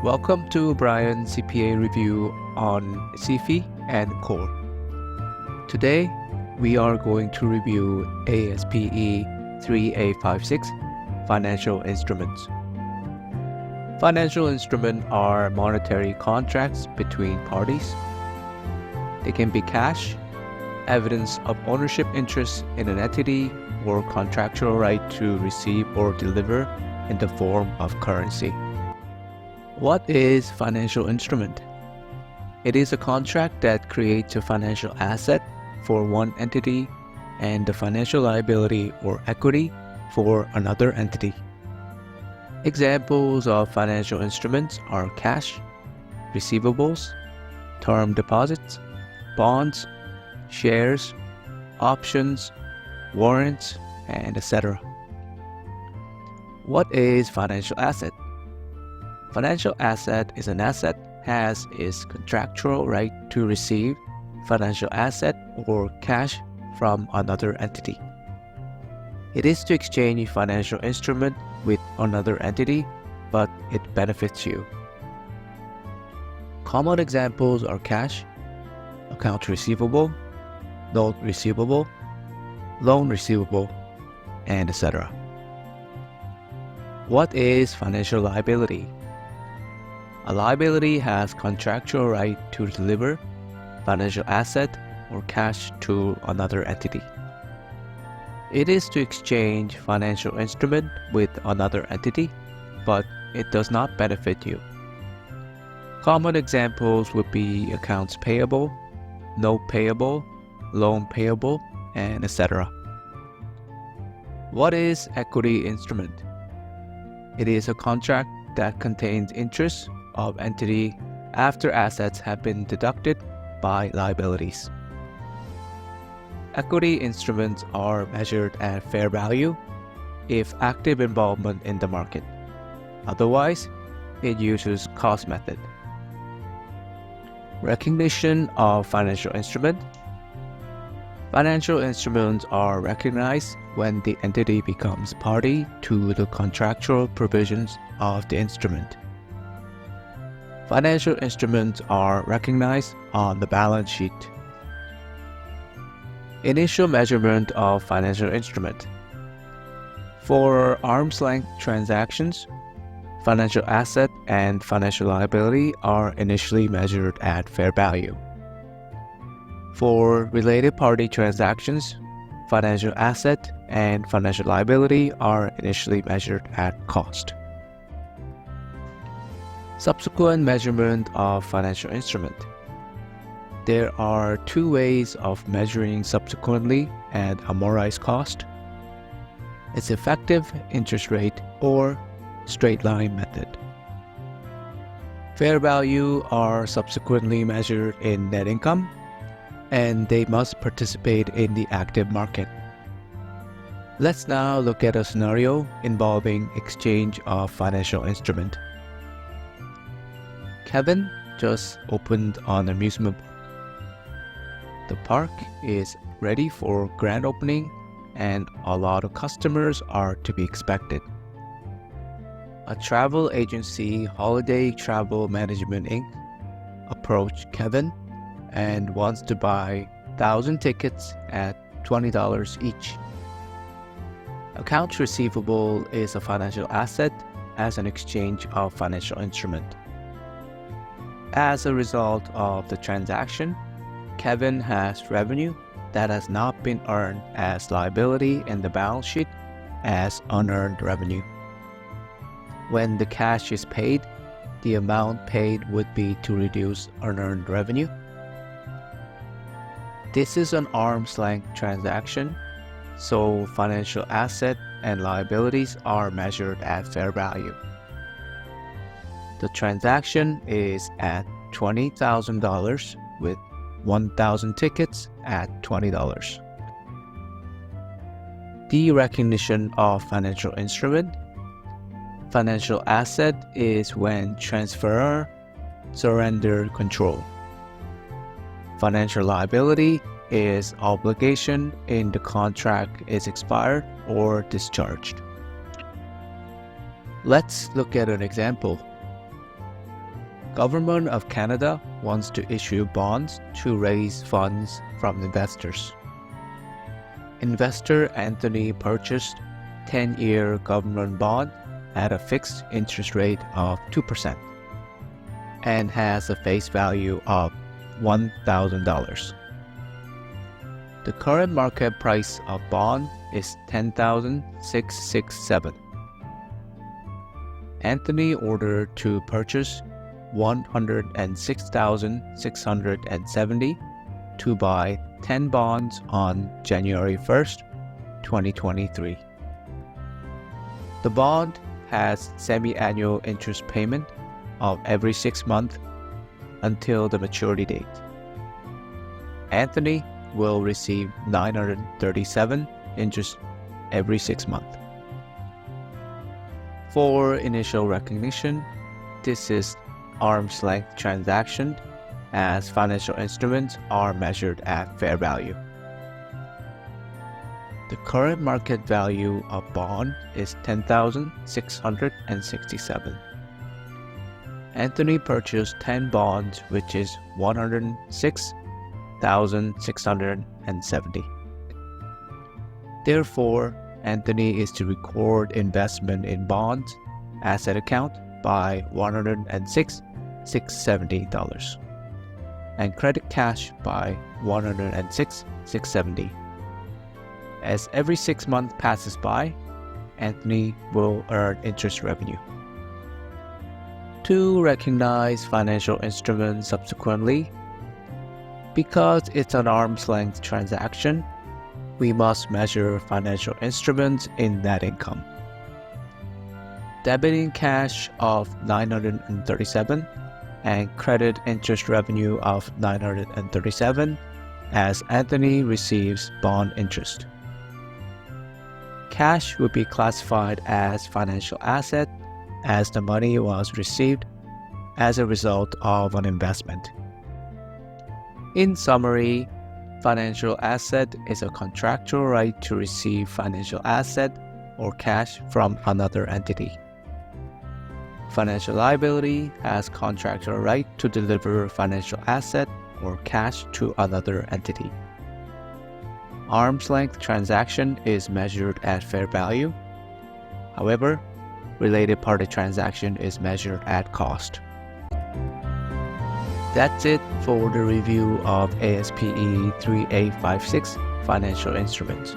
Welcome to Brian's CPA review on CFE and Core. Today, we are going to review ASPE 3A56 Financial Instruments. Financial instruments are monetary contracts between parties. They can be cash, evidence of ownership interest in an entity, or contractual right to receive or deliver in the form of currency. What is financial instrument? It is a contract that creates a financial asset for one entity and a financial liability or equity for another entity. Examples of financial instruments are cash, receivables, term deposits, bonds, shares, options, warrants, and etc. What is financial asset? Financial asset is an asset has its contractual right to receive financial asset or cash from another entity. It is to exchange a financial instrument with another entity, but it benefits you. Common examples are cash, account receivable, note receivable, loan receivable, and etc. What is financial liability? A liability has contractual right to deliver financial asset or cash to another entity. It is to exchange financial instrument with another entity, but it does not benefit you. Common examples would be accounts payable, note payable, loan payable, and etc. What is equity instrument? It is a contract that contains interest of entity after assets have been deducted by liabilities. Equity instruments are measured at fair value if active involvement in the market. Otherwise, it uses cost method. Recognition of financial instrument. Financial instruments are recognized when the entity becomes party to the contractual provisions of the instrument. Financial instruments are recognized on the balance sheet. Initial measurement of financial instrument. For arm's length transactions, financial asset and financial liability are initially measured at fair value. For related party transactions, financial asset and financial liability are initially measured at cost. Subsequent measurement of financial instrument. There are two ways of measuring subsequently at amortized cost. Its effective interest rate or straight line method. Fair value are subsequently measured in net income, and they must participate in the active market. Let's now look at a scenario involving exchange of financial instrument. Kevin just opened an amusement park. The park is ready for grand opening and a lot of customers are to be expected. A travel agency, Holiday Travel Management Inc., approached Kevin and wants to buy 1,000 tickets at $20 each. Accounts receivable is a financial asset as an exchange of financial instrument. As a result of the transaction, Kevin has revenue that has not been earned as liability in the balance sheet as unearned revenue. When the cash is paid, the amount paid would be to reduce unearned revenue. This is an arm's length transaction, so financial asset and liabilities are measured at fair value. The transaction is at $20,000 with 1,000 tickets at $20. Derecognition of financial instrument. Financial asset is when transferor surrendered control. Financial liability is obligation in the contract is expired or discharged. Let's look at an example. Government of Canada wants to issue bonds to raise funds from investors. Investor Anthony purchased 10-year government bond at a fixed interest rate of 2% and has a face value of $1,000. The current market price of bond is $10,667. Anthony ordered to purchase $106,670 to buy 10 bonds on January 1st, 2023. The bond has semi-annual interest payment of every 6 months until the maturity date. Anthony will receive $937 interest every 6 months. For initial recognition, this is arm's length transaction as financial instruments are measured at fair value. The current market value of bond is $10,667. Anthony purchased 10 bonds, which is $106,670. Therefore, Anthony is to record investment in bonds asset account by $106,670 and credit cash by $106,670. As every 6 months passes by, Anthony will earn interest revenue. To recognize financial instruments subsequently, because it's an arm's length transaction, we must measure financial instruments in net income. Debiting cash of $937 and credit interest revenue of $937 as Anthony receives bond interest. Cash would be classified as financial asset as the money was received as a result of an investment. In summary, financial asset is a contractual right to receive financial asset or cash from another entity. Financial liability has contractual right to deliver financial asset or cash to another entity. Arm's length transaction is measured at fair value. However, related party transaction is measured at cost. That's it for the review of ASPE 3856 financial instruments.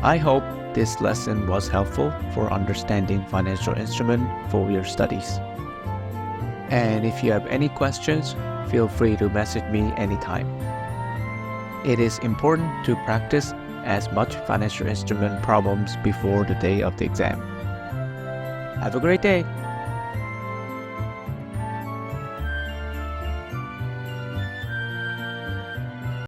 I hope this lesson was helpful for understanding financial instrument for your studies. And if you have any questions, feel free to message me anytime. It is important to practice as much financial instrument problems before the day of the exam. Have a great day!